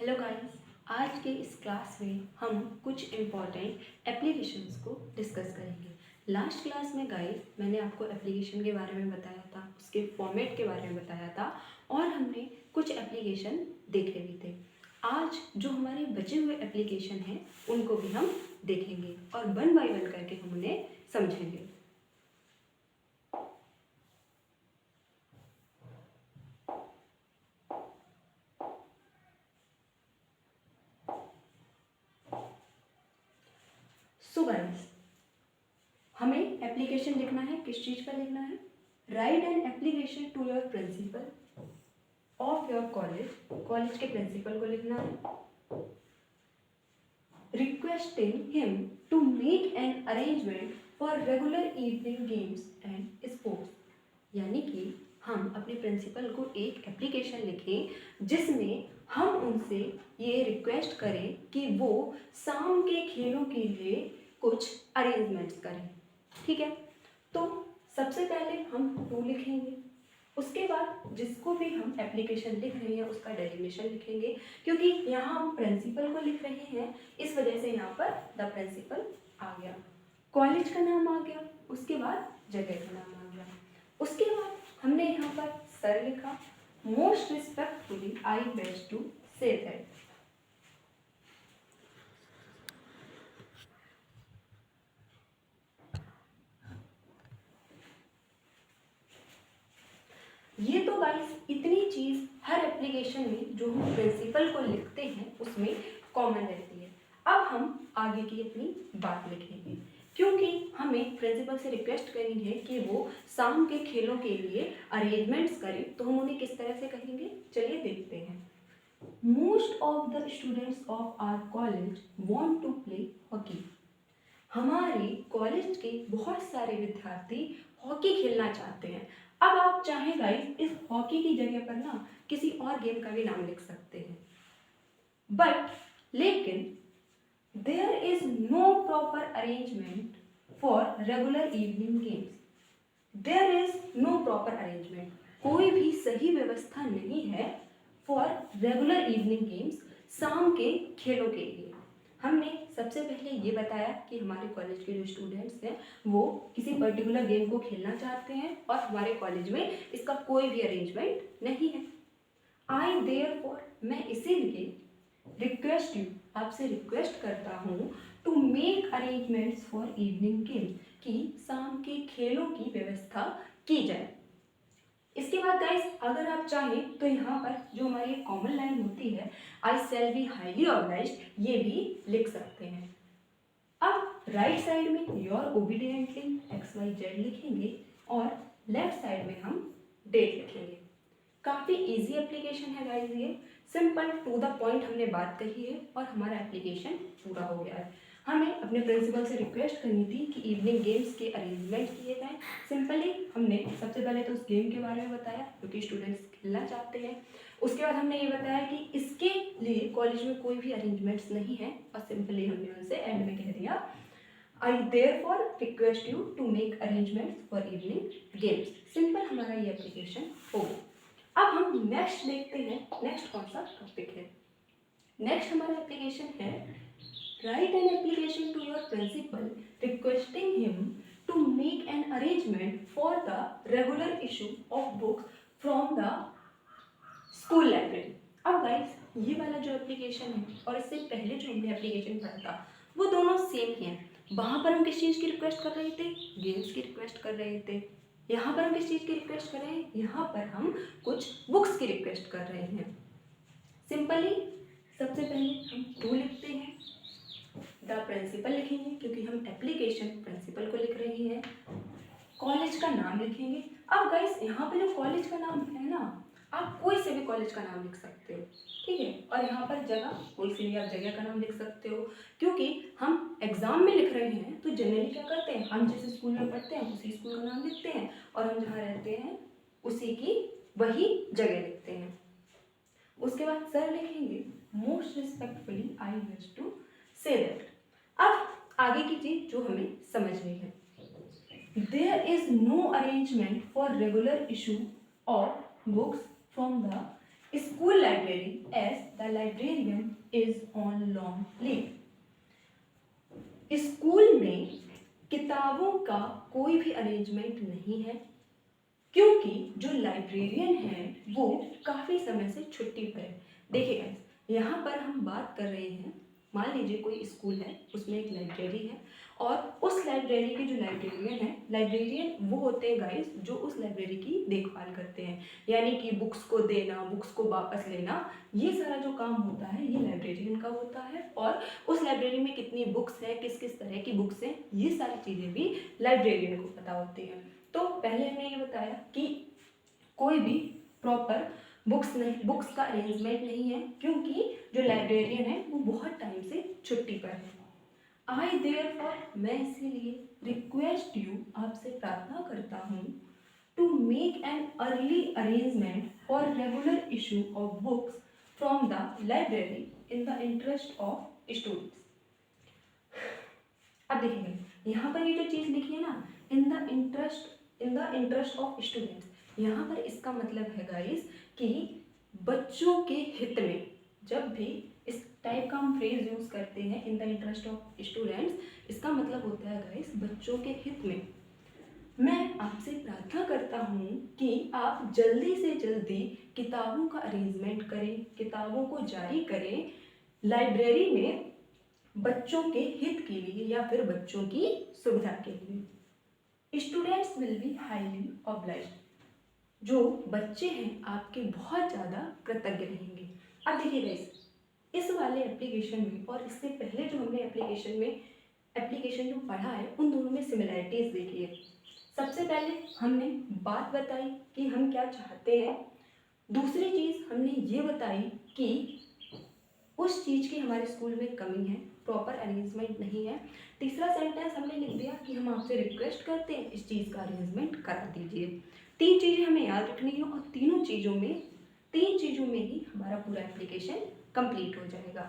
Hello guys, आज के इस क्लास में हम कुछ इम्पॉर्टेंट एप्लीकेशंस को डिस्कस करेंगे। लास्ट क्लास में गाइस मैंने आपको एप्लीकेशन के बारे में बताया था, उसके फॉर्मेट के बारे में बताया था और हमने कुछ एप्लीकेशन देखे भी थे। आज जो हमारे बचे हुए एप्लीकेशन हैं उनको भी हम देखेंगे और वन बाय वन करके हम उन्हें समझेंगे। सो गाइस, हमें एप्लीकेशन लिखना है। किस चीज़ का लिखना है? Write an application to your principal of your college. College के प्रिंसिपल को लिखना है। Requesting him to make an arrangement for regular evening games and sports. यानी कि हम अपने प्रिंसिपल को एक एप्लीकेशन लिखें जिसमें हम उनसे ये रिक्वेस्ट करें कि वो शाम के खेलों के लिए कुछ अरेंजमेंट्स करें। ठीक है, तो सबसे पहले हम टू लिखेंगे। उसके बाद जिसको भी हम एप्लीकेशन लिख रहे हैं उसका डेजिग्नेशन लिखेंगे, क्योंकि यहाँ हम प्रिंसिपल को लिख रहे हैं, इस वजह से यहाँ पर द प्रिंसिपल आ गया, कॉलेज का नाम आ गया, उसके बाद जगह का नाम आ गया। उसके बाद हमने यहाँ पर सर लिखा। Most respectfully I wish to say that. ये तो गाइस इतनी चीज़ हर एप्लीकेशन में जो हम प्रिंसिपल को लिखते हैं उसमें कॉमन रहती है। अब हम आगे की अपनी बात लिखेंगे, क्योंकि हमें प्रिंसिपल से रिक्वेस्ट करनी है कि वो शाम के खेलों के लिए अरेंजमेंट्स करें, तो हम उन्हें किस तरह से कहेंगे, चलिए देखते हैं। Most of the students of our college want to play hockey. हमारे कॉलेज के बहुत सारे विद्यार्थी हॉकी खेलना चाहते हैं। अब आप चाहें गाइस इस हॉकी की जगह पर ना किसी और गेम का भी नाम लिख सकते हैं, बट लेकिन there is no proper arrangement for regular evening games. There is no proper arrangement, कोई भी सही व्यवस्था नहीं है फॉर रेगुलर इवनिंग गेम्स, शाम के खेलों के लिए। हमने सबसे पहले ये बताया कि हमारे कॉलेज के जो स्टूडेंट्स हैं वो किसी पर्टिकुलर गेम को खेलना चाहते हैं और हमारे कॉलेज में इसका कोई भी अरेंजमेंट नहीं है। आई देयरफॉर, मैं इसीलिए रिक्वेस्ट यू, आपसे रिक्वेस्ट करता हूँ, to make arrangements for evening game, कि शाम के खेलों की व्यवस्था की जाए। इसके बाद गाइस अगर आप चाहें तो यहाँ पर जो हमारी कॉमन लाइन होती है, आई शैल बी हाईली ऑर्गेनाइज्ड, ये भी लिख सकते हैं। अब राइट साइड में योर ओबीडियंटली XYZ लिखेंगे और लेफ्ट साइड में हम डेट लिखेंगे। काफ़ी इजी एप्लीकेशन है गाइस, ये सिंपल टू द पॉइंट हमने बात कही है और हमारा एप्लीकेशन पूरा हो गया है। हमें अपने प्रिंसिपल से रिक्वेस्ट करनी थी कि इवनिंग गेम्स के अरेंजमेंट किए जाएं। सिंपली हमने सबसे पहले तो उस गेम के बारे में बताया क्योंकि स्टूडेंट्स खेलना चाहते हैं। उसके बाद हमने ये बताया कि इसके लिए कॉलेज में कोई भी अरेंजमेंट्स नहीं है और सिंपली हमने उनसे एंड में कह दिया, I therefore request you to make arrangements for evening games. Simple हमारा ये एप्लीकेशन हो गया। अब हम नेक्स्ट देखते हैं, नेक्स्ट कौन सा टॉपिक है। नेक्स्ट हमारा एप्लीकेशन है write an application to your principal requesting him to make an arrangement for the regular issue of books from the school library. अब गाइस ये वाला जो एप्लीकेशन है और इससे पहले जो हमने एप्लीकेशन पढ़ा था वो दोनों सेम ही हैं। वहाँ पर हम किस चीज़ की रिक्वेस्ट कर रहे थे, गेम्स की रिक्वेस्ट कर रहे थे। यहाँ पर हम किस चीज़ की रिक्वेस्ट कर रहे हैं, यहाँ पर हम कुछ बुक्स की रिक्वेस्ट कर रहे हैं। सिंपली सबसे पहले हम टू लिखते हैं, द प्रिंसिपल लिखेंगे क्योंकि हम एप्लीकेशन प्रिंसिपल को लिख रहे हैं। कॉलेज का नाम लिखेंगे। अब गाइस यहाँ पे जो कॉलेज का नाम है ना, आप कोई से भी कॉलेज का नाम लिख सकते हो, ठीक है। और यहाँ पर जगह, कोई से भी आप जगह का नाम लिख सकते हो, क्योंकि हम एग्जाम में लिख रहे हैं तो जनरली क्या करते हैं, हम जिस स्कूल में पढ़ते हैं उसी स्कूल का नाम लिखते हैं और हम जहाँ रहते हैं उसी की वही जगह लिखते हैं। उसके बाद सर लिखेंगे, most respectfully I wish to say that. अब आगे की चीज जो हमें समझनी है, there is no arrangement for regular issue of books from the school library as the librarian is on long leave. School में किताबों का कोई भी अरेंजमेंट नहीं है क्योंकि जो लाइब्रेरियन है वो काफ़ी समय से छुट्टी पर है। देखिए गाइस, यहाँ पर हम बात कर रहे हैं, मान लीजिए कोई स्कूल है, उसमें एक लाइब्रेरी है और उस लाइब्रेरी के जो लाइब्रेरियन है, लाइब्रेरियन वो होते हैं गाइस जो उस लाइब्रेरी की देखभाल करते हैं, यानी कि बुक्स को देना, बुक्स को वापस लेना, ये सारा जो काम होता है ये लाइब्रेरियन का होता है। और उस लाइब्रेरी में कितनी बुक्स हैं, किस किस तरह की बुक्स हैं, ये सारी चीज़ें भी लाइब्रेरियन को पता होती हैं। तो पहले हमने ये बताया कि कोई भी प्रॉपर बुक्स का अरेंजमेंट नहीं है क्योंकि जो लाइब्रेरियन है वो बहुत टाइम से छुट्टी पर है। आई देयरफॉर, मैं इसीलिए रिक्वेस्ट यू, आपसे प्रार्थना करता हूँ, to make an early arrangement for regular issue of books from the library in the interest of students. अब देखिए यहाँ पर ये जो चीज़ लिखी है ना, इन द इंटरेस्ट ऑफ स्टूडेंट्स, यहाँ पर इसका मतलब है गाइस कि बच्चों के हित में। जब भी इस टाइप का हम फ्रेज यूज करते हैं, इन द इंटरेस्ट ऑफ स्टूडेंट्स, इसका मतलब होता है गाइस बच्चों के हित में। मैं आपसे प्रार्थना करता हूँ कि आप जल्दी से जल्दी किताबों का अरेंजमेंट करें, किताबों को जारी करें लाइब्रेरी में बच्चों के हित के लिए या फिर बच्चों की सुविधा के लिए। Students will be highly obliged, जो बच्चे हैं आपके बहुत ज़्यादा कृतज्ञ रहेंगे। अब देखिए गाइस, इस वाले एप्लीकेशन में और इससे पहले जो हमने एप्लीकेशन जो पढ़ा है, उन दोनों में सिमिलैरिटीज़ देखिए। सबसे पहले हमने बात बताई कि हम क्या चाहते हैं, दूसरी चीज़ हमने ये बताई कि उस चीज़ की हमारे स्कूल में कमी है, प्रॉपर अरेंजमेंट नहीं है। तीसरा सेंटेंस हमने लिख दिया कि हम आपसे रिक्वेस्ट करते हैं इस चीज़ का अरेंजमेंट करा दीजिए। तीन चीज़ें हमें याद रखनी है और तीन चीज़ों में ही हमारा पूरा एप्लीकेशन कंप्लीट हो जाएगा।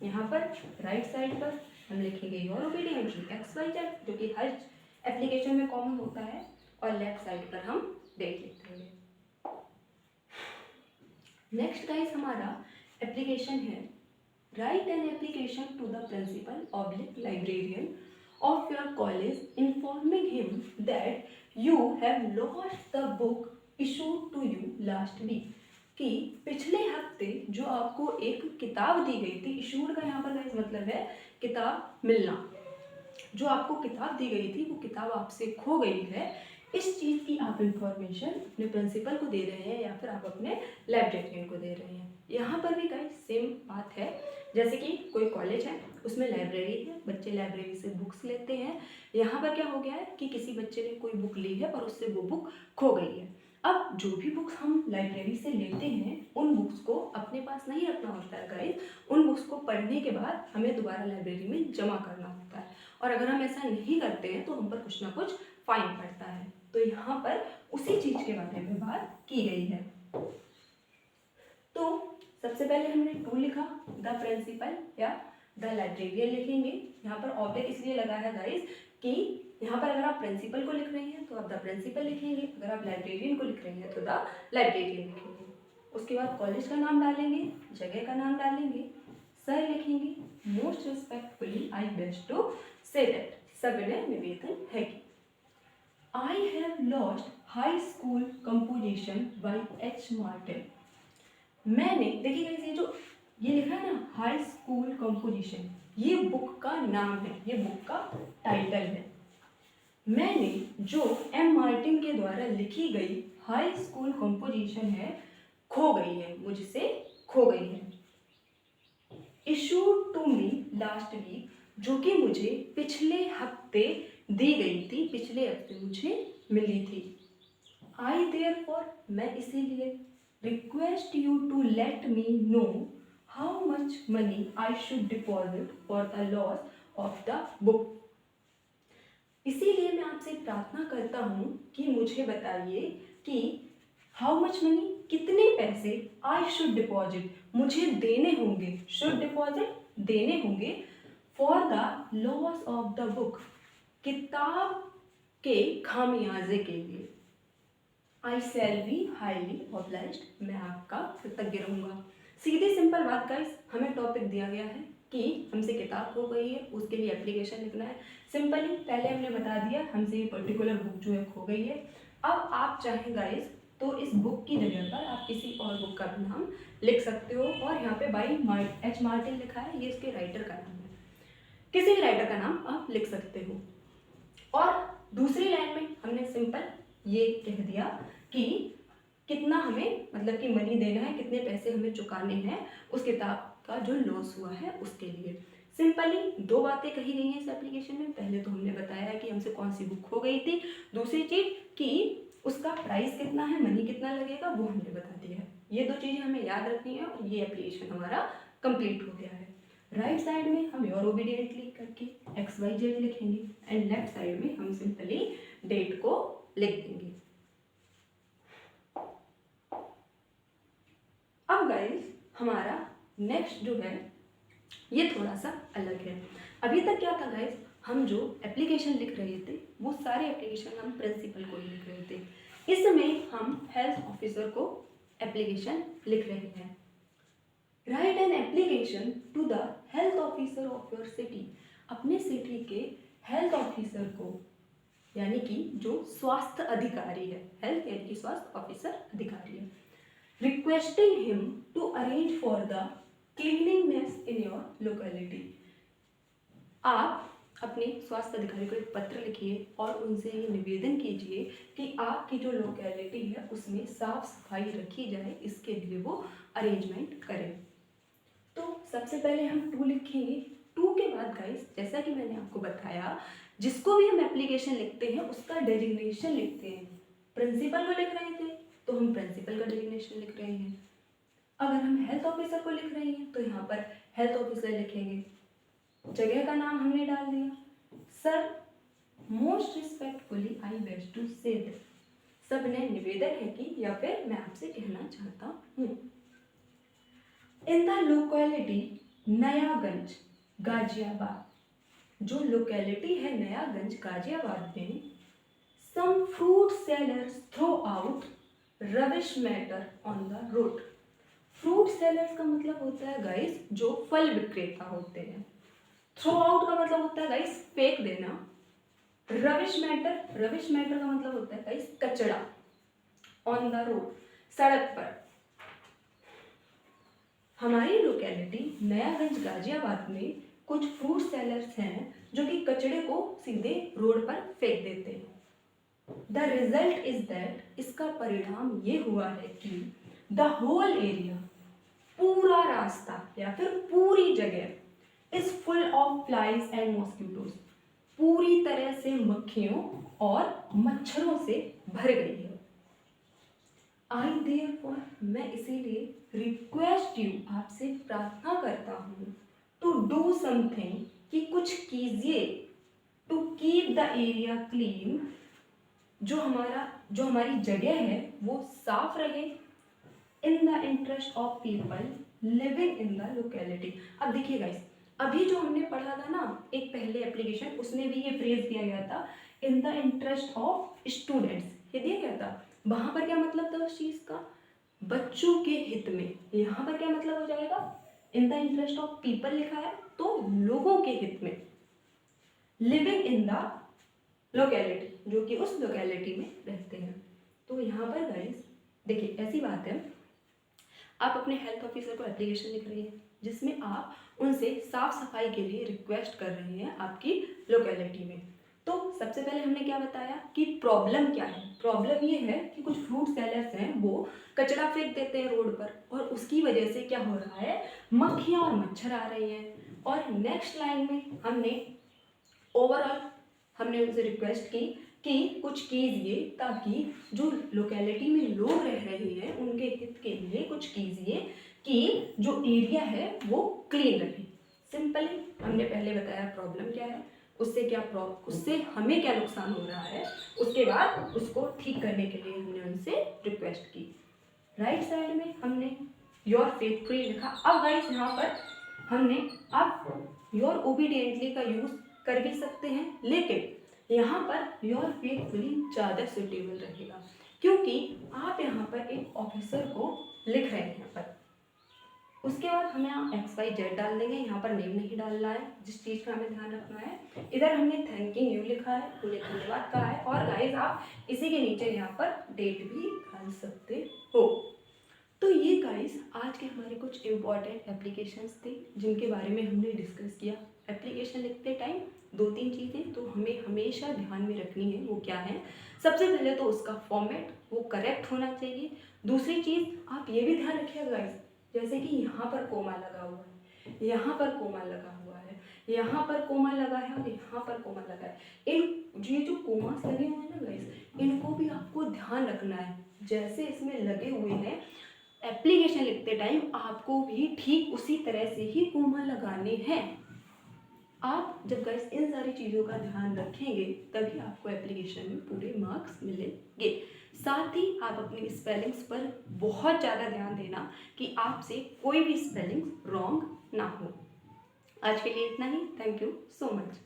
यहाँ पर राइट साइड पर हम लिखेंगे योर ओबीडिएंट XYZ, जो कि हर एप्लीकेशन में कॉमन होता है, और लेफ्ट साइड पर हम डेट लिख देंगे। नेक्स्ट गाइस हमारा एप्लीकेशन है, write an application to the principal oblique librarian of your college informing him that you have lost the book issued to you last week, कि पिछले हफ्ते जो आपको एक किताब दी गई थी, इशूड का यहाँ पर गाइस मतलब है किताब मिलना, जो आपको किताब दी गई थी वो किताब आपसे खो गई है, इस चीज़ की आप इंफॉर्मेशन अपने प्रिंसिपल को दे रहे हैं या फिर आप अपने लाइब्रेरियन को दे रहे हैं। यहाँ पर भी गाइस सेम बात है, जैसे कि कोई कॉलेज है, उसमें लाइब्रेरी है, बच्चे लाइब्रेरी से बुक्स लेते हैं। यहाँ पर क्या हो गया है कि किसी बच्चे ने कोई बुक ली है और उससे वो बुक खो गई है। अब जो भी बुक्स हम लाइब्रेरी से लेते हैं, उन बुक्स को अपने पास नहीं रखना होता है गाइस, उन बुक्स को पढ़ने के बाद हमें दोबारा लाइब्रेरी में जमा करना होता है, और अगर हम ऐसा नहीं करते हैं तो हम पर कुछ ना कुछ फाइन पड़ता है। तो यहाँ पर उसी चीज़ के बारे में बात की गई है। तो सबसे पहले हमने टू लिखा, द प्रिंसिपल या द लाइब्रेरियन लिखेंगे। यहाँ पर ऑब्जेक्ट इसलिए लगा है गाइस कि यहाँ पर अगर आप प्रिंसिपल को लिख रहे हैं तो आप द प्रिंसिपल लिखेंगे, अगर आप लाइब्रेरियन को लिख रहे हैं तो द लाइब्रेरियन लिखेंगे। उसके बाद कॉलेज का नाम डालेंगे, जगह का नाम डालेंगे, सर लिखेंगे, most respectfully I wish to say that, सविनय निवेदन है कि I have lost high school composition by H. Martin. मैंने, देखिए ये लिखा है ना हाई स्कूल कंपोजिशन, ये बुक का नाम है, ये बुक का टाइटल है। मैंने जो M. मार्टिन के द्वारा लिखी गई हाई स्कूल कंपोजिशन है, खो गई है, मुझसे खो गई है। Issued to me last week, जो कि मुझे पिछले हफ्ते दी गई थी, पिछले हफ्ते मुझे मिली थी। आई देयरफॉर, मैं इसीलिए, request you to let me know how much money I should deposit for the loss of the book. इसीलिए मैं आपसे प्रार्थना करता हूँ कि मुझे बताइए कि हाउ मच मनी, कितने पैसे, आई शुड डिपॉजिट, मुझे देने होंगे, शुड डिपॉजिट देने होंगे, for the loss of the book, किताब के खामियाजे के लिए। आई शैल बी हाईली ऑब्लाइज्ड, मैं आपका कृतज्ञ रहूँगा। सीधी सिंपल बात गाइस, हमें टॉपिक दिया गया है कि हमसे किताब खो गई है, उसके लिए एप्लीकेशन लिखना है। सिंपली पहले हमने बता दिया हमसे ये पर्टिकुलर बुक जो है खो गई है। अब आप चाहें गाइस तो इस बुक की जगह पर आप किसी और बुक का भी नाम लिख सकते हो, और यहाँ पे बाई एच मार्टिन लिखा है, ये इसके राइटर का नाम है। किसी भी राइटर का नाम आप लिख सकते हो। और दूसरी लाइन में हमने सिंपल ये कह दिया कि कितना हमें मतलब कि मनी देना है, कितने पैसे हमें चुकाने हैं उस किताब का जो लॉस हुआ है उसके लिए। सिंपली दो बातें कही गई हैं इस एप्लीकेशन में। पहले तो हमने बताया कि हमसे कौन सी बुक खो गई थी, दूसरी चीज कि उसका प्राइस कितना है, मनी कितना लगेगा, वो हमने बता दिया है। ये दो चीज़ें हमें याद रखनी है और ये एप्लीकेशन हमारा कंप्लीट हो गया है। राइट साइड में हम योर ओबीडिएंट क्लिक करके XYZ लिखेंगे एंड लेफ्ट साइड में हम सिंपली डेट को लिख देंगे। अब गाइस हमारा नेक्स्ट जो है ये थोड़ा सा अलग है। अभी तक क्या था गाइस, हम जो एप्लीकेशन लिख रहे थे वो सारे एप्लीकेशन हम प्रिंसिपल को ही लिख रहे थे। इसमें हम हेल्थ ऑफिसर को एप्लीकेशन लिख रहे हैं। Write an application to the health officer of your city, अपने सिटी के हेल्थ ऑफिसर को, यानी कि जो स्वास्थ्य अधिकारी है, हेल्थ यानी कि स्वास्थ्य ऑफिसर अधिकारी है, requesting him to arrange for the cleaningness in your locality. आप अपने स्वास्थ्य अधिकारी को एक पत्र लिखिए और उनसे ये निवेदन कीजिए कि आपकी जो लोकेलिटी है उसमें साफ सफाई रखी जाए, इसके लिए वो अरेंजमेंट करें। तो सबसे पहले हम टू लिखेंगे। टू के बाद गाइस जैसा कि मैंने आपको बताया, जिसको भी हम एप्लीकेशन लिखते हैं उसका डेजिग्नेशन लिखते हैं। प्रिंसिपल को लिख रहे थे तो हम प्रिंसिपल का डेजिग्नेशन लिख रहे हैं। अगर हम हेल्थ ऑफिसर को लिख रहे हैं तो यहाँ पर हेल्थ ऑफिसर लिखेंगे। जगह का नाम हमने डाल दिया, sir most respectfully I wish to say that, सब ने निवेदन है कि या फिर मैं आपसे कहना चाहता हूँ। In the locality Nayaganj Ghaziabad, जो लोकेलिटी है नयागंज गाजियाबाद में, some fruit sellers throw out rubbish matter on the road. Fruit sellers का मतलब होता है गाइस जो फल विक्रेता होते हैं। थ्रो आउट का मतलब होता है गाइस फेंक देना। रबिश मैटर का मतलब होता है गाइस कचरा। ऑन द रोड, सड़क पर। हमारी लोकेलिटी नयागंज गाजियाबाद में कुछ फ्रूट सेलर्स हैं जो कि कचड़े को सीधे रोड पर फेंक देते हैं। द रिजल्ट इज दैट, इसका परिणाम ये हुआ है कि द होल एरिया, पूरा रास्ता या फिर पूरी जगह, is full of flies and mosquitoes, पूरी तरह से मक्खियों और मच्छरों से भर गई है। आई देयरफॉर, मैं इसीलिए रिक्वेस्ट यू, आपसे प्रार्थना करता हूँ, टू डू समथिंग, कि कुछ कीजिए, to keep the area clean, जो हमारी जगह है वो साफ रहे, in the interest of people living in the locality. अब देखिए गाइस, अभी जो हमने पढ़ा था ना एक पहले एप्लीकेशन, उसमें भी ये फ्रेज दिया गया था, इन द इंटरेस्ट ऑफ स्टूडेंट्स, ये दिया गया था। वहां पर क्या मतलब था उस चीज का, बच्चों के हित में। यहाँ पर क्या मतलब हो जाएगा, इन द इंटरेस्ट ऑफ पीपल लिखा है तो लोगों के हित में, लिविंग इन द लोकेलिटी, जो कि उस लोकेलिटी में रहते हैं। तो यहाँ पर गाइस देखिए ऐसी बात है, आप अपने हेल्थ ऑफिसर को एप्लीकेशन लिख रही हैं जिसमें आप उनसे साफ सफाई के लिए रिक्वेस्ट कर रहे हैं आपकी लोकेलिटी में। तो सबसे पहले हमने क्या बताया कि प्रॉब्लम क्या है। प्रॉब्लम ये है कि कुछ फ्रूट सेलर्स हैं वो कचरा फेंक देते हैं रोड पर, और उसकी वजह से क्या हो रहा है, मक्खियाँ और मच्छर आ रही हैं। और नेक्स्ट लाइन में हमने ओवरऑल हमने उनसे रिक्वेस्ट की कि कुछ कीजिए ताकि जो लोकेलिटी में लोग रह रहे हैं उनके हित के लिए कुछ कीजिए कि जो एरिया है वो क्लीन रहे। सिंपली हमने पहले बताया प्रॉब्लम क्या है, उससे हमें क्या नुकसान हो रहा है, उसके बाद उसको ठीक करने के लिए हमने उनसे रिक्वेस्ट की। राइट साइड में हमने योर फेथफुली लिखा। अब गाइस यहाँ पर हमने अब योर ओबीडियंटली का यूज कर भी सकते हैं, लेकिन यहाँ पर योर फेथफुली ज़्यादा सुटेबल रहेगा, क्योंकि आप यहाँ पर एक ऑफिसर को लिख रहे हैं यहाँ पर। उसके बाद हमें यहाँ XYZ डाल देंगे, यहाँ पर नेम नहीं डालना है, जिस चीज़ का हमें ध्यान रखना है। इधर हमने थैंकिंग यू लिखा है, उन्हें धन्यवाद कहा है, और गाइस आप इसी के नीचे यहाँ पर डेट भी डाल सकते हो। तो ये गाइस आज के हमारे कुछ इम्पॉर्टेंट एप्लीकेशंस थे जिनके बारे में हमने डिस्कस किया। एप्लीकेशन लिखते टाइम 2-3 चीज़ें तो हमें हमेशा ध्यान में रखनी है, वो क्या है? सबसे पहले तो उसका फॉर्मेट वो करेक्ट होना चाहिए। दूसरी चीज़ आप ये भी ध्यान रखिएगा गाइस, जैसे कि यहाँ पर कोमा लगा हुआ है, यहाँ पर कोमा लगा हुआ है, यहाँ पर कोमा लगा है और यहाँ पर कोमा लगा है। ये जो कोमास लगे हुए हैं ना गाइस, इनको भी आपको ध्यान रखना है। जैसे इसमें लगे हुए हैं, एप्लीकेशन लिखते टाइम आपको भी ठीक उसी तरह से ही कोमा लगाने हैं। आप जब गाइस इन सारी चीज़ों का ध्यान रखेंगे तभी आपको एप्लीकेशन में पूरे मार्क्स मिलेंगे। साथ ही आप अपनी स्पेलिंग्स पर बहुत ज़्यादा ध्यान देना कि आपसे कोई भी स्पेलिंग्स रॉन्ग ना हो। आज के लिए इतना ही। Thank you so much.